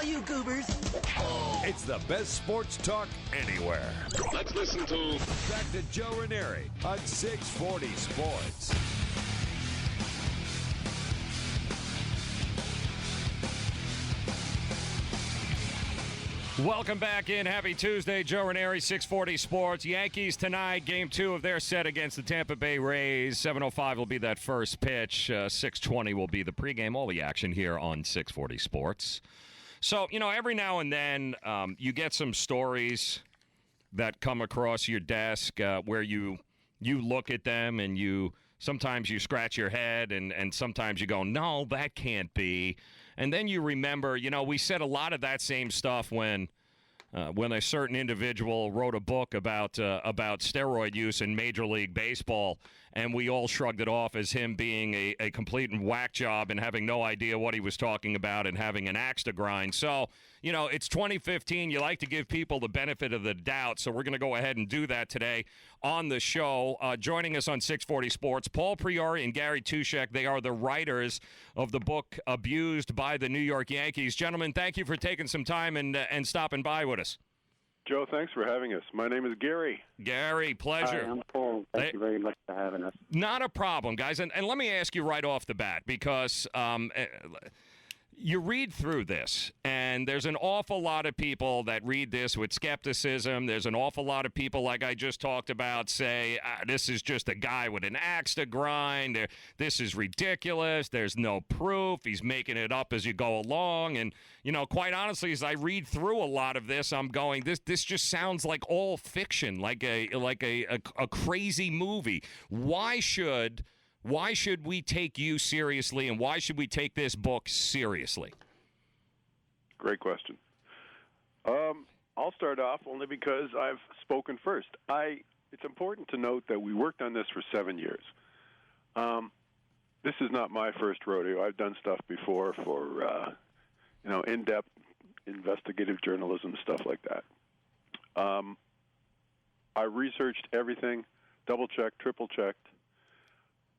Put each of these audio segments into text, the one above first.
you goobers. It's the best sports talk anywhere. Let's listen to Back to Joe Raineri on 640 Sports. Welcome back in. Happy Tuesday. Joe Raineri, 640 Sports. Yankees tonight, game 2 of their set against the Tampa Bay Rays. 7:05 will be that first pitch. 6:20 will be the pregame. All the action here on 640 Sports. So, every now and then you get some stories that come across your desk where you look at them and sometimes you scratch your head and sometimes you go, no, that can't be. And then you remember, we said a lot of that same stuff when a certain individual wrote a book about steroid use in Major League Baseball, and we all shrugged it off as him being a complete whack job and having no idea what he was talking about and having an axe to grind. So, it's 2015. You like to give people the benefit of the doubt, so we're going to go ahead and do that today on the show. Joining us on 640 Sports, Paul Priore and Gary Toushek. They are the writers of the book Abused by the New York Yankees. Gentlemen, thank you for taking some time and stopping by with us. Joe, thanks for having us. My name is Gary. Gary, pleasure. Hi, I'm Paul. Thank you very much for having us. Not a problem, guys. And let me ask you right off the bat, because you read through this, and there's an awful lot of people that read this with skepticism. There's an awful lot of people, like I just talked about, say, this is just a guy with an axe to grind. This is ridiculous. There's no proof. He's making it up as you go along. And, quite honestly, as I read through a lot of this, I'm going, this just sounds like all fiction, like a crazy movie. Why should we take you seriously, and why should we take this book seriously? Great question. I'll start off only because I've spoken first. It's important to note that we worked on this for 7 years. This is not my first rodeo. I've done stuff before for, in-depth investigative journalism, stuff like that. I researched everything, double-checked, triple-checked.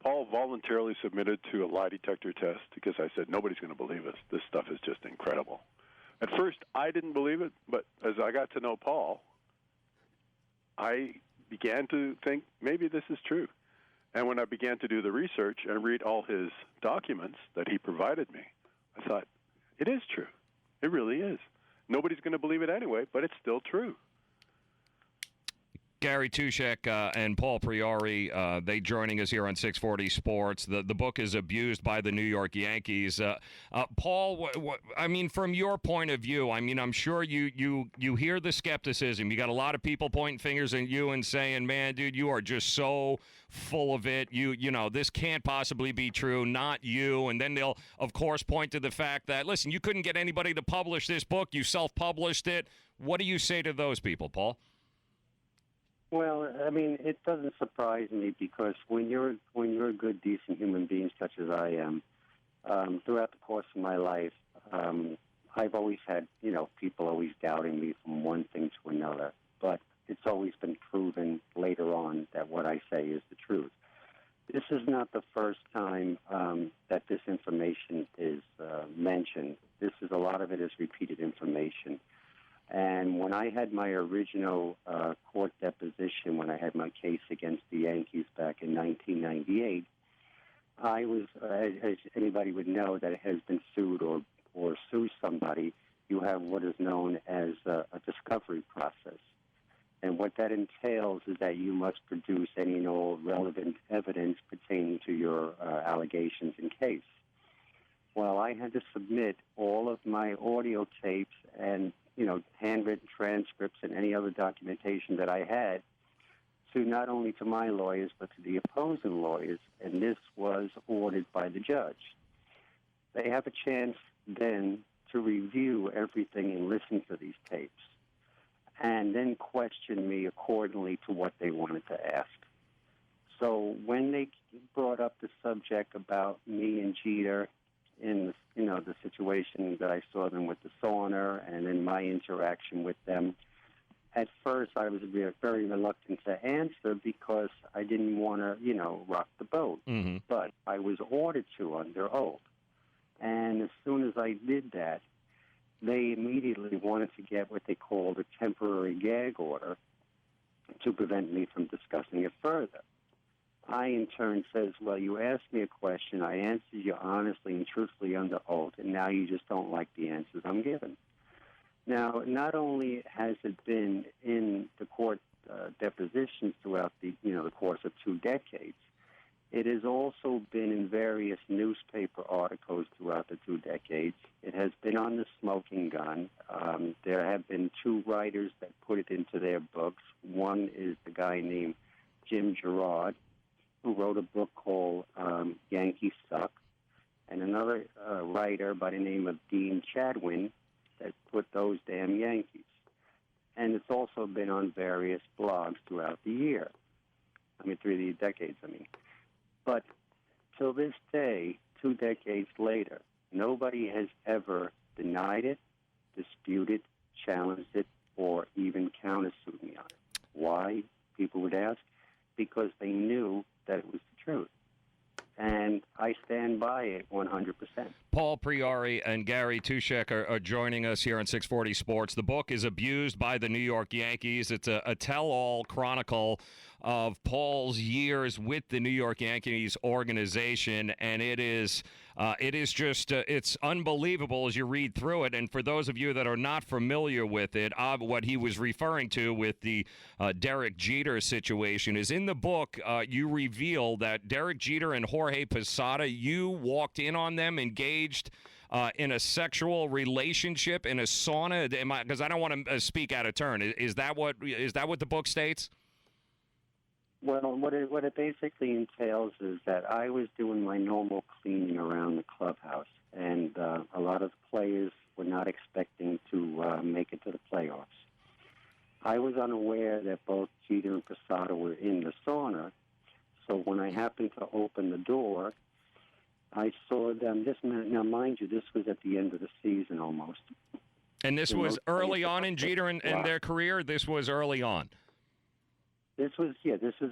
Paul voluntarily submitted to a lie detector test because I said, nobody's going to believe us. This stuff is just incredible. At first, I didn't believe it, but as I got to know Paul, I began to think maybe this is true. And when I began to do the research and read all his documents that he provided me, I thought, it is true. It really is. Nobody's going to believe it anyway, but it's still true. Gary Toushek and Paul Priore, they joining us here on 640 Sports. The book is Abused by the New York Yankees. Paul, from your point of view, I'm sure you hear the skepticism. You got a lot of people pointing fingers at you and saying, man, dude, you are just so full of it. This can't possibly be true, not you. And then they'll, of course, point to the fact that, listen, you couldn't get anybody to publish this book. You self-published it. What do you say to those people, Paul? Well, it doesn't surprise me because when you're a good, decent human being such as I am, throughout the course of my life, I've always had, people always doubting me from one thing to another. But it's always been proven later on that what I say is the truth. This is not the first time that this information is mentioned. A lot of it is repeated information. And when I had my original court deposition, when I had my case against the Yankees back in 1998, I was, as anybody would know that has been sued or sues somebody, you have what is known as a discovery process. And what that entails is that you must produce any and all relevant evidence pertaining to your allegations and case. Well, I had to submit all of my audio tapes and handwritten transcripts and any other documentation that I had to not only to my lawyers but to the opposing lawyers, and this was ordered by the judge. They have a chance then to review everything and listen to these tapes and then question me accordingly to what they wanted to ask. So when they brought up the subject about me and Jeter in the situation that I saw them with the sauna and then my interaction with them, at first I was very reluctant to answer because I didn't want to, rock the boat. Mm-hmm. But I was ordered to under oath. And as soon as I did that, they immediately wanted to get what they called a temporary gag order to prevent me from discussing it further. I, in turn, says, well, you asked me a question, I answered you honestly and truthfully under oath, and now you just don't like the answers I'm giving. Now, not only has it been in the court depositions throughout the course of 2 decades, it has also been in various newspaper articles throughout the 2 decades. It has been on the smoking gun. There have been 2 writers that put it into their books. One is the guy named Jim Gerard, who wrote a book called Yankees Suck, and another writer by the name of Dean Chadwin that put those damn Yankees. And it's also been on various blogs throughout the year. Through the decades, But till this day, 2 decades later, nobody has ever denied it, disputed, challenged it, or even countersued me on it. Why, people would ask? Because they knew that it was the truth. And I stand by it 100%. Paul Priore and Gary Toushek are joining us here on 640 Sports. The book is Abused by the New York Yankees. It's a tell-all chronicle of Paul's years with the New York Yankees organization, and it is just it's unbelievable as you read through it. And for those of you that are not familiar with it, what he was referring to with the Derek Jeter situation is in the book. You reveal that Derek Jeter and Jorge Posada, you walked in on them engaged in a sexual relationship in a sauna. Because I don't want to speak out of turn. Is that what the book states? Well, what it basically entails is that I was doing my normal cleaning around the clubhouse, and a lot of the players were not expecting to make it to the playoffs. I was unaware that both Jeter and Posada were in the sauna, so when I happened to open the door, I saw them. Now, mind you, this was at the end of the season almost. And this was early on in Jeter and their career? This was early on? This was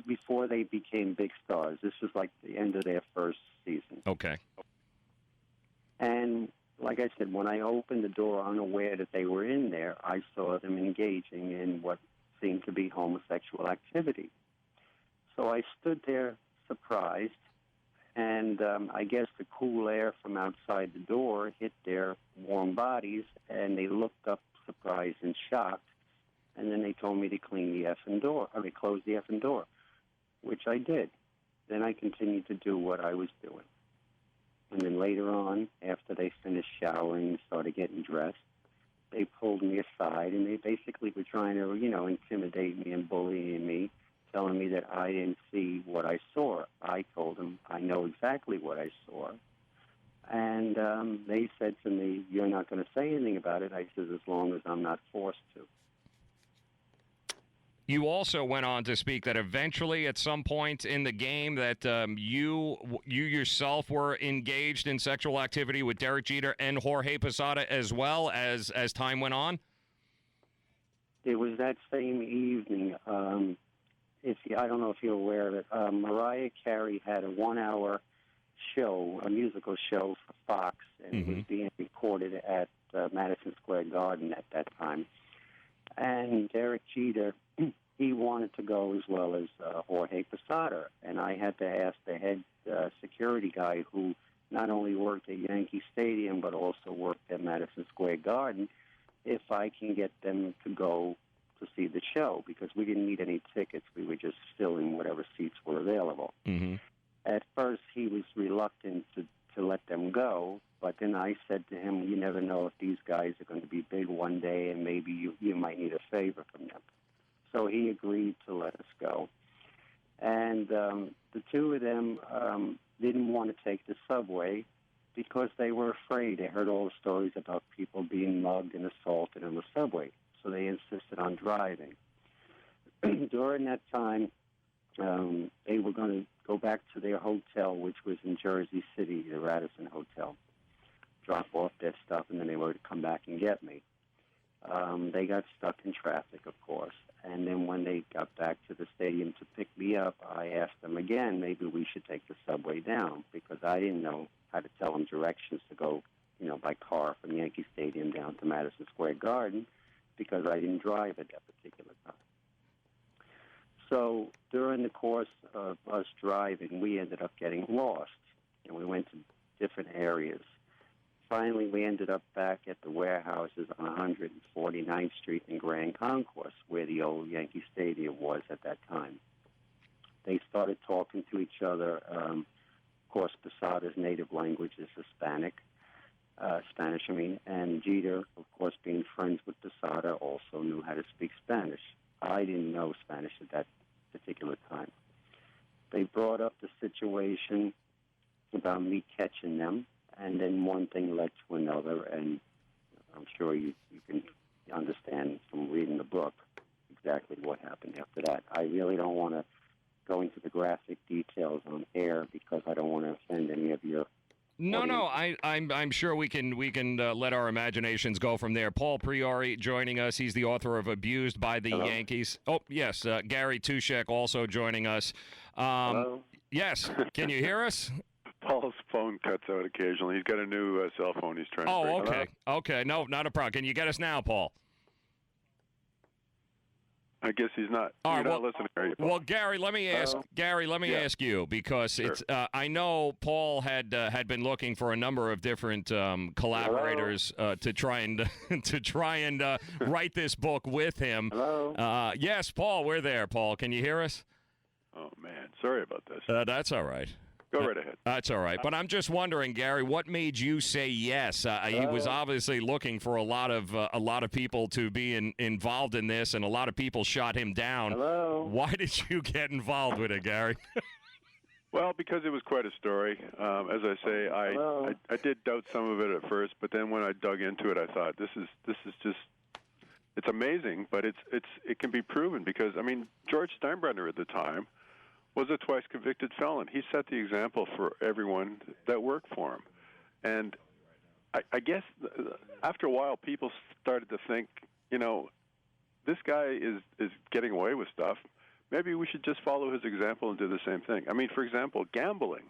before they became big stars. This was like the end of their first season. Okay. And like I said, when I opened the door unaware that they were in there, I saw them engaging in what seemed to be homosexual activity. So I stood there surprised, and I guess the cool air from outside the door hit their warm bodies, and they looked up surprised and shocked. And then they told me to clean the effing door. They closed the effing door, which I did. Then I continued to do what I was doing. And then later on, after they finished showering and started getting dressed, they pulled me aside, and they basically were trying to, intimidate me and bullying me, telling me that I didn't see what I saw. I told them I know exactly what I saw. And they said to me, you're not going to say anything about it. I said, as long as I'm not forced to. You also went on to speak that eventually at some point in the game that you yourself were engaged in sexual activity with Derek Jeter and Jorge Posada as well as time went on? It was that same evening. I don't know if you're aware of it. Mariah Carey had a 1-hour show, a musical show for Fox, and it was being recorded at Madison Square Garden at that time. And Derek Jeter, he wanted to go as well as Jorge Posada. And I had to ask the head security guy, who not only worked at Yankee Stadium but also worked at Madison Square Garden, if I can get them to go to see the show, because we didn't need any tickets. We were just filling whatever seats were available. Mm-hmm. At first, he was reluctant to let them go, but then I said to him, you never know if these guys are going to be big one day, and maybe you might need a favor from them. So he agreed to let us go. And the two of them didn't want to take the subway because they were afraid. They heard all the stories about people being mugged and assaulted on the subway, so they insisted on driving. During that time, they were going to go back to their hotel, which was in Jersey City, the Radisson Hotel, drop off their stuff, and then they were to come back and get me. They got stuck in traffic, of course, and then when they got back to the stadium to pick me up, I asked them again, maybe we should take the subway down, because I didn't know how to tell them directions to go by car from Yankee Stadium down to Madison Square Garden because I didn't drive at that particular time. So during the course of us driving, we ended up getting lost, and we went to different areas. Finally, we ended up back at the warehouses on 149th Street in Grand Concourse, where the old Yankee Stadium was at that time. They started talking to each other. Of course, Posada's native language is Spanish, and Jeter, of course, being friends with Posada, also knew how to speak Spanish. I didn't know Spanish at that particular time. They brought up the situation about me catching them, and then one thing led to another, and I'm sure you can understand from reading the book exactly what happened after that. I really don't want to go into the graphic details on air because I don't want to offend any of your No, I'm sure we can let our imaginations go from there. Paul Priore joining us. He's the author of Abused by the Hello? Yankees. Oh, yes. Gary Toushek also joining us. Hello? Yes. Can you hear us? Paul's phone cuts out occasionally. He's got a new cell phone he's trying to Oh, break. okay. Okay. No, not a problem. Can you get us now, Paul? I guess he's not. All You're right, not listening, are you, Paul? Well, Gary, let me ask. Gary, let me ask you because Sure. it's. I know Paul had been looking for a number of different collaborators to try and write this book with him. Hello? Yes, Paul, we're there. Paul, can you hear us? Oh, man. Sorry about this. That's all right. Go right ahead. That's all right. But I'm just wondering, Gary, what made you say yes? He was obviously looking for a lot of people to be involved in this, and a lot of people shot him down. Hello? Why did you get involved with it, Gary? Well, because it was quite a story. As I say, I did doubt some of it at first, but then when I dug into it, I thought this is just it's amazing, but it can be proven because George Steinbrenner at the time was a twice convicted felon. He set the example for everyone that worked for him. And I guess after a while, people started to think, this guy is getting away with stuff. Maybe we should just follow his example and do the same thing. For example, gambling.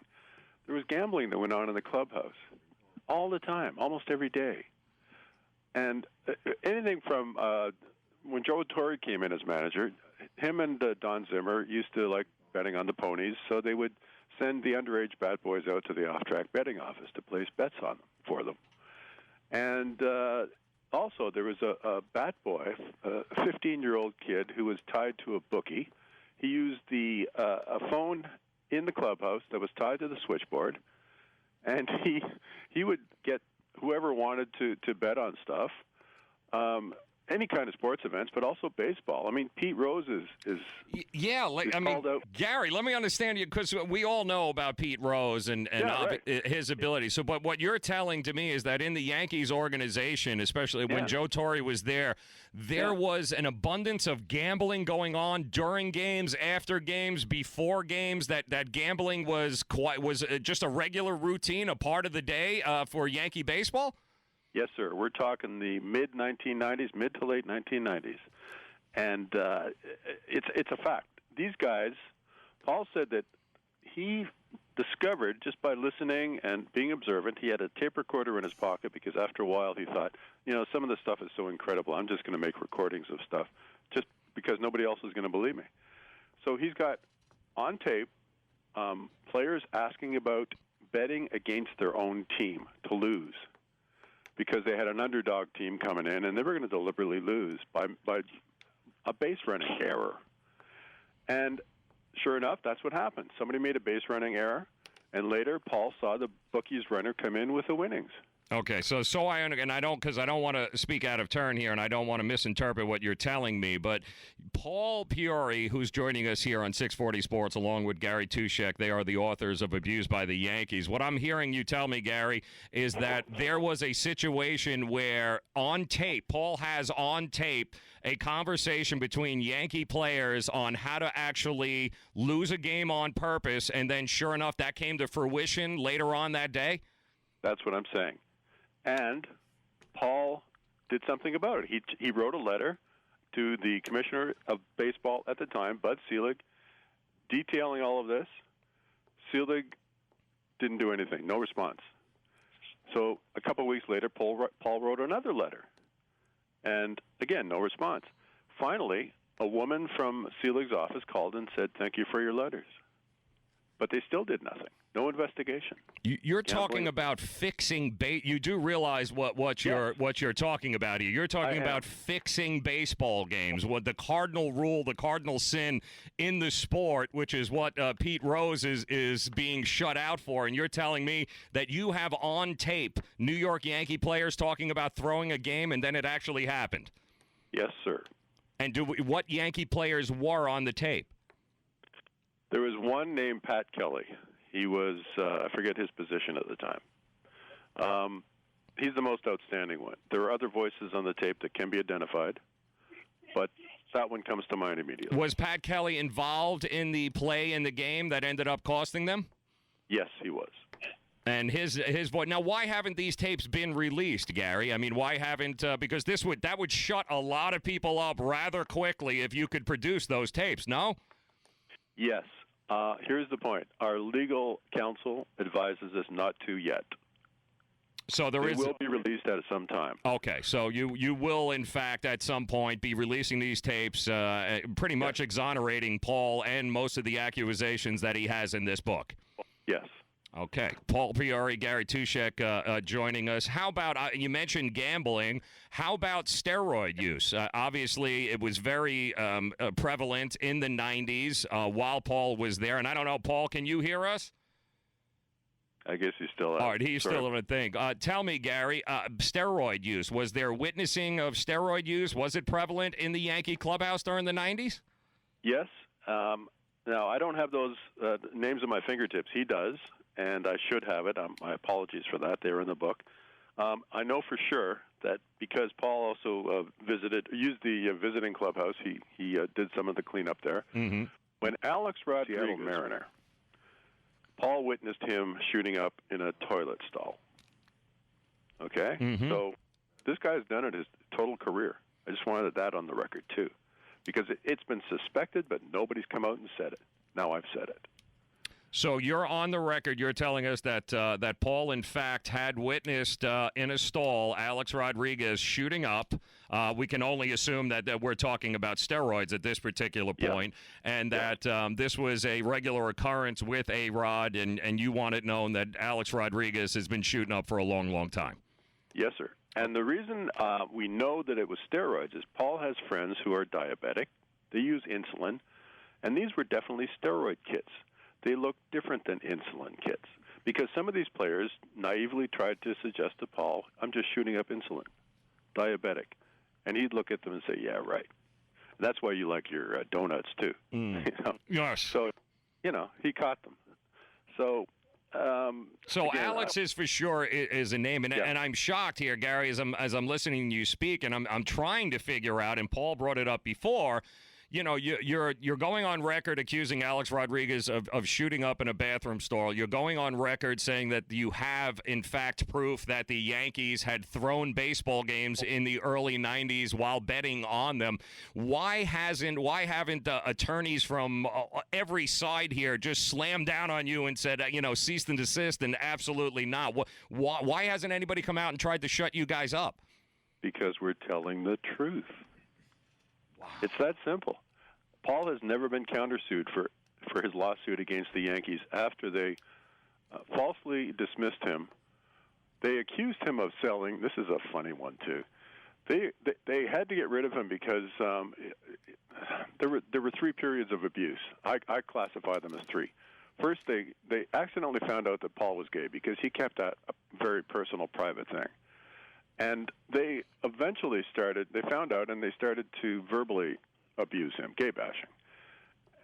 There was gambling that went on in the clubhouse all the time, almost every day. And anything from when Joe Torre came in as manager, him and Don Zimmer used to like betting on the ponies, so they would send the underage bat boys out to the off-track betting office to place bets on them for them. And also, there was a bat boy, a 15-year-old kid who was tied to a bookie. He used a phone in the clubhouse that was tied to the switchboard, and he would get whoever wanted to bet on stuff. Any kind of sports events, but also baseball. Pete Rose is called out. Gary, let me understand you, because we all know about Pete Rose and right. his ability. So, but what you're telling to me is that in the Yankees organization, especially when Joe Torre was there was an abundance of gambling going on during games, after games, before games. That gambling was just a regular routine, a part of the day for Yankee baseball. Yes, sir. We're talking the mid-1990s, mid to late 1990s. And it's a fact. These guys, Paul said that he discovered just by listening and being observant, he had a tape recorder in his pocket because after a while he thought, some of this stuff is so incredible, I'm just going to make recordings of stuff just because nobody else is going to believe me. So he's got on tape players asking about betting against their own team to lose, because they had an underdog team coming in, and they were going to deliberately lose by a base running error. And sure enough, that's what happened. Somebody made a base running error, and later Paul saw the bookie's runner come in with the winnings. Okay, so I don't want to speak out of turn here, and I don't want to misinterpret what you're telling me, but Paul Priore, who's joining us here on 640 Sports, along with Gary Toushek, they are the authors of Abused by the Yankees. What I'm hearing you tell me, Gary, is that there was a situation where on tape, Paul has on tape a conversation between Yankee players on how to actually lose a game on purpose, and then sure enough, that came to fruition later on that day? That's what I'm saying. And Paul did something about it. He wrote a letter to the commissioner of baseball at the time, Bud Selig, detailing all of this. Selig didn't do anything, no response. So a couple of weeks later, Paul wrote another letter. And again, no response. Finally, a woman from Selig's office called and said, "Thank you for your letters." But they still did nothing. No investigation. You're talking about fixing you do realize what you're talking about here. You're talking about fixing baseball games. What the cardinal rule, the cardinal sin in the sport, which is what Pete Rose is being shut out for. And you're telling me that you have on tape New York Yankee players talking about throwing a game, and then it actually happened. Yes, sir. And what Yankee players were on the tape? There was one named Pat Kelly. He was, I forget his position at the time. He's the most outstanding one. There are other voices on the tape that can be identified, but that one comes to mind immediately. Was Pat Kelly involved in the play in the game that ended up costing them? Yes, he was. And his voice. Now, why haven't these tapes been released, Gary? I mean, why haven't? Because that would shut a lot of people up rather quickly if you could produce those tapes. No. Yes. Here's the point. Our legal counsel advises us not to yet. So they will be released at some time. Okay, so you will, in fact, at some point be releasing these tapes, pretty much exonerating Paul and most of the accusations that he has in this book. Yes. Okay. Paul Priore, Gary Toushek joining us. How about, you mentioned gambling, how about steroid use? Obviously, it was very prevalent in the 90s while Paul was there. And I don't know, Paul, can you hear us? I guess he's still out. All right, he's still on a thing. Tell me, Gary, steroid use. Was there witnessing of steroid use? Was it prevalent in the Yankee clubhouse during the 90s? Yes. Now, I don't have those names at my fingertips. He does. And I should have it. My apologies for that. They were in the book. I know for sure that because Paul also used the visiting clubhouse, he did some of the cleanup there. Mm-hmm. When Alex Rodriguez, Mariner, Paul witnessed him shooting up in a toilet stall. Okay? Mm-hmm. So this guy's done it his total career. I just wanted that on the record, too. Because it's been suspected, but nobody's come out and said it. Now I've said it. So you're on the record. You're telling us that Paul, in fact, had witnessed in a stall Alex Rodriguez shooting up. We can only assume that we're talking about steroids at this particular point, and that this was a regular occurrence with A-Rod, and you want it known that Alex Rodriguez has been shooting up for a long, long time. Yes, sir. And the reason we know that it was steroids is Paul has friends who are diabetic. They use insulin, and these were definitely steroid kits. They look different than insulin kits because some of these players naively tried to suggest to Paul, "I'm just shooting up insulin, diabetic." And he'd look at them and say, "Yeah, right." That's why you like your donuts, too. Mm. You know? Yes. So, he caught them. So again, Alex is for sure is a name, and I'm shocked here, Gary, as I'm listening to you speak, and I'm trying to figure out, and Paul brought it up before. You're going on record accusing Alex Rodriguez of shooting up in a bathroom stall. You're going on record saying that you have, in fact, proof that the Yankees had thrown baseball games in the early 90s while betting on them. Why haven't attorneys from every side here just slammed down on you and said, cease and desist, and absolutely not? Why hasn't anybody come out and tried to shut you guys up? Because we're telling the truth. Wow. It's that simple. Paul has never been countersued for his lawsuit against the Yankees after they falsely dismissed him. They accused him of selling. This is a funny one too. They had to get rid of him because there were 3 periods of abuse. I classify them as 3. First, they accidentally found out that Paul was gay because he kept that a very personal, private thing. And they eventually found out, and they started to verbally abuse him, gay bashing.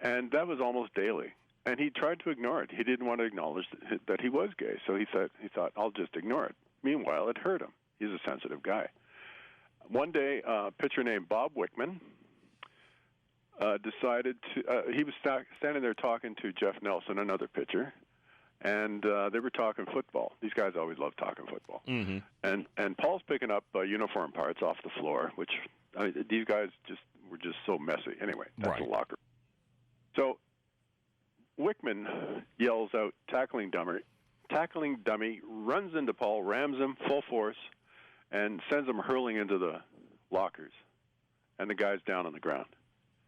And that was almost daily. And he tried to ignore it. He didn't want to acknowledge that he was gay, so he thought, I'll just ignore it. Meanwhile, it hurt him. He's a sensitive guy. One day, a pitcher named Bob Wickman decided to, he was standing there talking to Jeff Nelson, another pitcher, and they were talking football. These guys always love talking football. Mm-hmm. And Paul's picking up uniform parts off the floor, which these guys were just so messy. Anyway, that's right. a locker. So Wickman yells out, tackling dummy, tackling dummy, runs into Paul, rams him full force, and sends him hurling into the lockers. And the guy's down on the ground.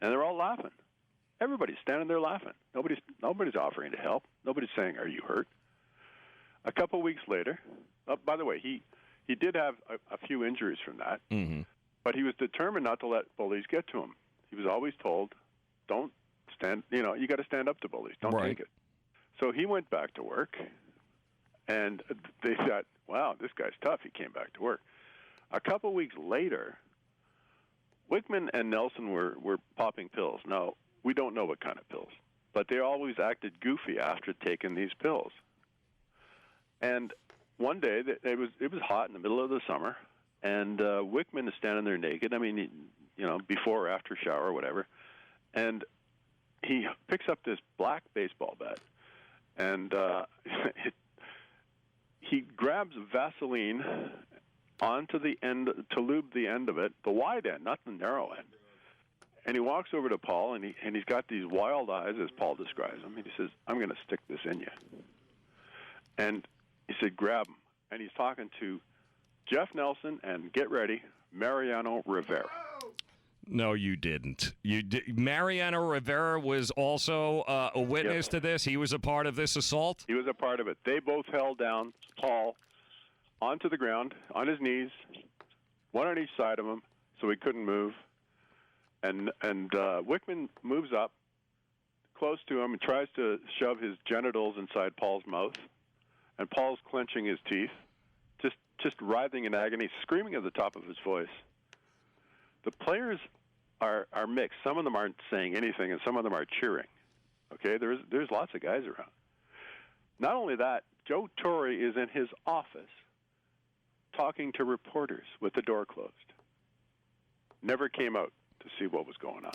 And they're all laughing. Everybody's standing there laughing. Nobody's offering to help. Nobody's saying, "Are you hurt?" A couple weeks later, by the way, he did have a few injuries from that, but he was determined not to let bullies get to him. He was always told, "Don't stand. You got to stand up to bullies. Don't take it." So he went back to work, and they thought, "Wow, this guy's tough." He came back to work. A couple weeks later, Wickman and Nelson were popping pills. Now, we don't know what kind of pills, but they always acted goofy after taking these pills. And one day, it was hot in the middle of the summer, and Wickman is standing there naked. I mean, before or after shower or whatever, and he picks up this black baseball bat, and he grabs Vaseline onto the end to lube the end of it, the wide end, not the narrow end. And he walks over to Paul, and he's got these wild eyes, as Paul describes them. And he says, "I'm going to stick this in you." And he said, "Grab him." And he's talking to Jeff Nelson and, get ready, Mariano Rivera. No, you didn't. You did. Mariano Rivera was also a witness to this. He was a part of this assault. He was a part of it. They both held down Paul onto the ground, on his knees, one on each side of him, so he couldn't move. And Wickman moves up close to him and tries to shove his genitals inside Paul's mouth. And Paul's clenching his teeth, just writhing in agony, screaming at the top of his voice. The players are mixed. Some of them aren't saying anything, and some of them are cheering. Okay, there's lots of guys around. Not only that, Joe Torre is in his office talking to reporters with the door closed. Never came out to see what was going on.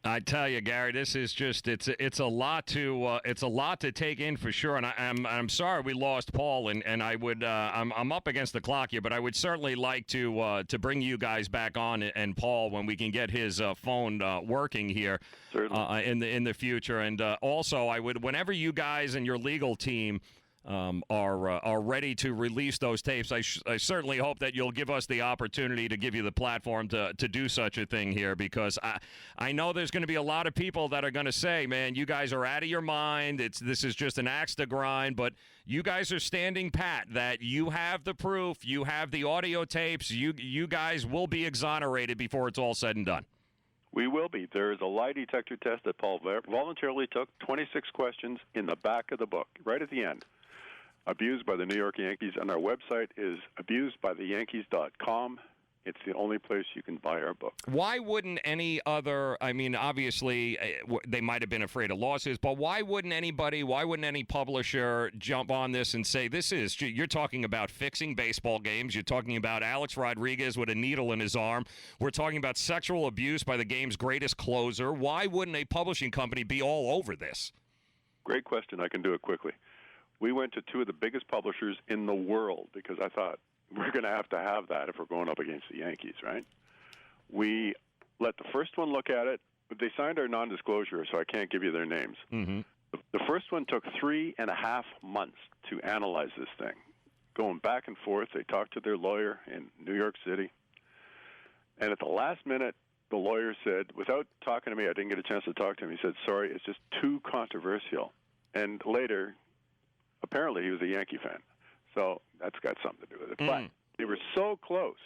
I tell you, Gary, this is just—it's a lot to take in for sure. And I'm sorry we lost Paul, and I would I'm up against the clock here, but I would certainly like to bring you guys back on and Paul when we can get his phone working here in the future. And also, I would, whenever you guys and your legal team are ready to release those tapes, I certainly hope that you'll give us the opportunity to give you the platform to do such a thing here, because I know there's going to be a lot of people that are going to say, "Man, you guys are out of your mind. This is just an axe to grind." But you guys are standing pat that you have the proof, you have the audio tapes, you guys will be exonerated before it's all said and done. We will be. There is a lie detector test that Paul voluntarily took, 26 questions in the back of the book, right at the end. Abused by the New York Yankees, and our website is abusedbytheyankees.com. It's the only place you can buy our book. Why wouldn't any other, I mean, obviously they might have been afraid of lawsuits, but why wouldn't any publisher jump on this and say, you're talking about fixing baseball games, you're talking about Alex Rodriguez with a needle in his arm, we're talking about sexual abuse by the game's greatest closer. Why wouldn't a publishing company be all over this? Great question. I can do it quickly. We went to two of the biggest publishers in the world because I thought we're going to have that if we're going up against the Yankees, right? We let the first one look at it, but they signed our non-disclosure, so I can't give you their names. Mm-hmm. The first one took 3.5 months to analyze this thing, going back and forth. They talked to their lawyer in New York City, and at the last minute, the lawyer said, without talking to me, I didn't get a chance to talk to him, he said, "Sorry, it's just too controversial." And later, apparently he was a Yankee fan, so that's got something to do with it. But they were so close.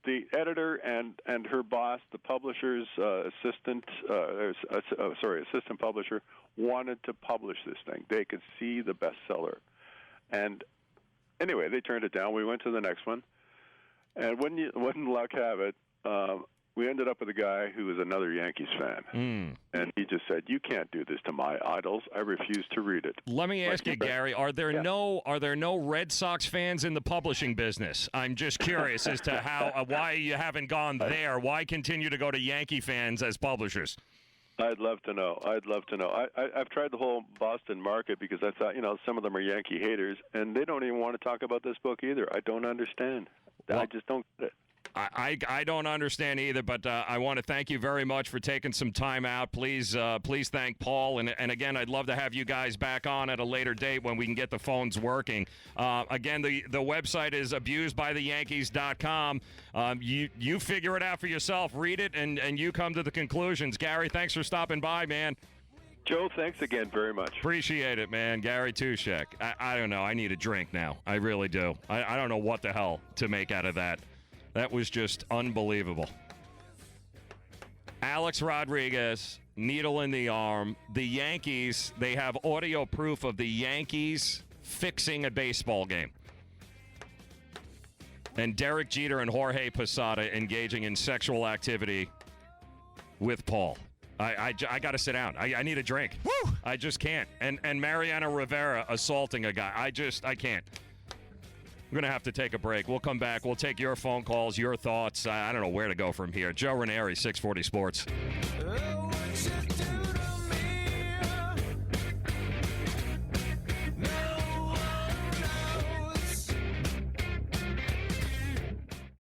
The editor and her boss, the publisher's assistant publisher, wanted to publish this thing. They could see the bestseller. And anyway, they turned it down. We went to the next one. And wouldn't luck have it, we ended up with a guy who was another Yankees fan. And he just said, "You can't do this to my idols. I refuse to read it." Let me ask you, Gary, are there no Red Sox fans in the publishing business? I'm just curious as to why you haven't gone there. Why continue to go to Yankee fans as publishers? I'd love to know. I've tried the whole Boston market because I thought, some of them are Yankee haters, and they don't even want to talk about this book either. I don't understand. I just don't get it. I don't understand either, but I want to thank you very much for taking some time out. Please thank Paul. And again, I'd love to have you guys back on at a later date when we can get the phones working. Again, the website is abusedbytheyankees.com. You figure it out for yourself. Read it, and you come to the conclusions. Gary, thanks for stopping by, man. Joe, thanks again very much. Appreciate it, man. Gary Toushek. I don't know. I need a drink now. I really do. I don't know what the hell to make out of that. That was just unbelievable. Alex Rodriguez, needle in the arm. The Yankees, they have audio proof of the Yankees fixing a baseball game. And Derek Jeter and Jorge Posada engaging in sexual activity with Paul. I got to sit down. I need a drink. Woo! I just can't. And Mariano Rivera assaulting a guy. I can't. We're going to have to take a break. We'll come back. We'll take your phone calls, your thoughts. I don't know where to go from here. Joe Raineri, 640 Sports.